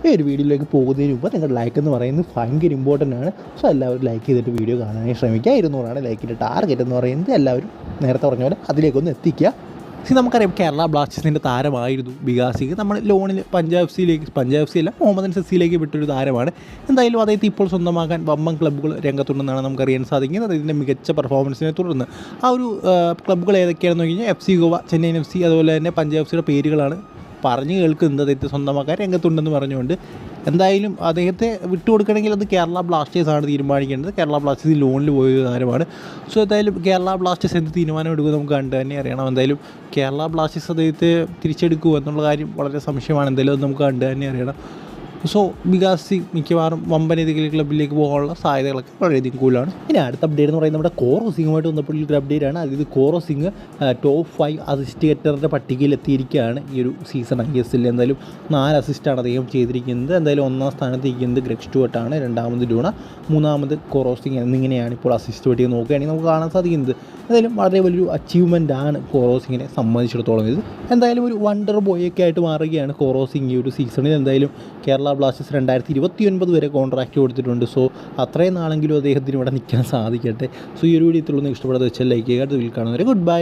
ഈ ഒരു വീഡിയോയിലേക്ക് പോകുന്നതിന് മുമ്പ് നിങ്ങളുടെ ലൈക്ക് എന്ന് പറയുന്നത് ഭയങ്കര ഇമ്പോർട്ടൻ്റ് ആണ്. സോ എല്ലാവരും ലൈക്ക് ചെയ്തിട്ട് വീഡിയോ കാണാനായി ശ്രമിക്കുക. 200 ലൈക്കിൻ്റെ ടാർഗറ്റ് എന്ന് പറയുന്നത് എല്ലാവരും നേരത്തെ പറഞ്ഞ പോലെ അതിലേക്കൊന്ന് എത്തിക്കുക. നമുക്കറിയാം കേരള ബ്ലാസ്റ്റേഴ്സിൻ്റെ താരമായിരുന്നു ബികാസ് സിംഗ്. നമ്മൾ ലോണിൽ പഞ്ചാബ് എഫ് സി അല്ല മുഹമ്മദൻ സിയിലേക്ക് വിട്ടൊരു താരമാണ്. എന്തായാലും അദ്ദേഹത്തെ ഇപ്പോൾ സ്വന്തമാക്കാൻ വമ്പൻ ക്ലബ്ബുകൾ രംഗത്തുണ്ടെന്നാണ് നമുക്കറിയാൻ സാധിക്കുന്നത്. അദ്ദേഹത്തിൻ്റെ മികച്ച പെർഫോമൻസിനെ തുടർന്ന് ആ ഒരു ക്ലബ്ബുകൾ ഏതൊക്കെയാണെന്ന് നോക്കി കഴിഞ്ഞാൽ FC ഗോവ, ചെന്നൈയിൻ FC, അതുപോലെ തന്നെ പഞ്ചാബ് എഫ് സിയുടെ പേരുകളാണ് പറഞ്ഞു കേൾക്കുന്നത്. അദ്ദേഹത്തെ സ്വന്തമാക്കാൻ രംഗത്തുണ്ടെന്ന് പറഞ്ഞുകൊണ്ട് എന്തായാലും അദ്ദേഹത്തെ വിട്ടുകൊടുക്കണമെങ്കിൽ അത് കേരള ബ്ലാസ്റ്റേഴ്സാണ് തീരുമാനിക്കേണ്ടത്. കേരള ബ്ലാസ്റ്റേഴ്സ് ലോണിൽ പോയ താരമാണ്. സോ എന്തായാലും കേരള ബ്ലാസ്റ്റേഴ്സ് എന്ത് തീരുമാനം എടുക്കുമോ നമുക്ക് കണ്ടു തന്നെ അറിയണം. എന്തായാലും കേരള ബ്ലാസ്റ്റേഴ്സ് അദ്ദേഹത്തെ തിരിച്ചെടുക്കുമോ എന്നുള്ള കാര്യം വളരെ സംശയമാണ്. എന്തായാലും അത് നമുക്ക് കണ്ടു തന്നെ അറിയണം. സോ ബികാസ് സിംഗ് മിക്കവാറും വമ്പനേതെങ്കിലും ക്ലബ്ബിലേക്ക് പോകാനുള്ള സാധ്യതകളൊക്കെ വളരെയധികം കൂടുതലാണ്. ഇനി അടുത്ത അപ്ഡേറ്റ് എന്ന് പറയുന്നത് നമ്മുടെ കോറോ സിംഗുമായിട്ട് ബന്ധപ്പെട്ടുള്ളൊരു അപ്ഡേറ്റ് ആണ്. അതായത് കോറോ സിംഗ് ടോപ്പ് 5 അസിസ്റ്റ് ഗെറ്ററിൻ്റെ പട്ടികയിൽ എത്തിയിരിക്കുകയാണ് ഈ ഒരു സീസൺ. ISL എന്തായാലും 4 അസിസ്റ്റാണ് അദ്ദേഹം ചെയ്തിരിക്കുന്നത്. എന്തായാലും 1ാം സ്ഥാനത്ത് ഇരിക്കുന്നത് ഗ്രെഗ് സ്റ്റുവർട്ടാണ്, 2ാമത് ഡൂണ, 3ാമത് കോറോ സിംഗ് എന്നിങ്ങനെയാണ് ഇപ്പോൾ അസിസ്റ്റ് പട്ടിക നോക്കുകയാണെങ്കിൽ നമുക്ക് കാണാൻ സാധിക്കുന്നത്. എന്തായാലും വളരെ വലിയൊരു അച്ചീവ്മെൻ്റ് ആണ് കോറോ സിംഗിനെ സംബന്ധിച്ചിടത്തോളം. ഇത് എന്തായാലും ഒരു വണ്ടർ ബോയൊക്കെ ആയിട്ട് മാറുകയാണ് കോറോ സിംഗ് ഈ ഒരു സീസണിൽ. എന്തായാലും കേരള ബ്ലാസ്റ്റേഴ്സ് 2029 വരെ കോൺട്രാക്റ്റ് കൊടുത്തിട്ടുണ്ട്. സോ അത്രയും നാളെങ്കിലും അദ്ദേഹത്തിന് ഇവിടെ നിൽക്കാൻ സാധിക്കട്ടെ. സോ ഈ ഒരു വീഡിയോ ഇത്രയൊന്നും ഇഷ്ടപ്പെടുന്നത് വെച്ചാൽ ലൈക്ക് ചെയ്യുക. ഇതിൽ കാണുന്നവരെ ഗുഡ് ബൈ.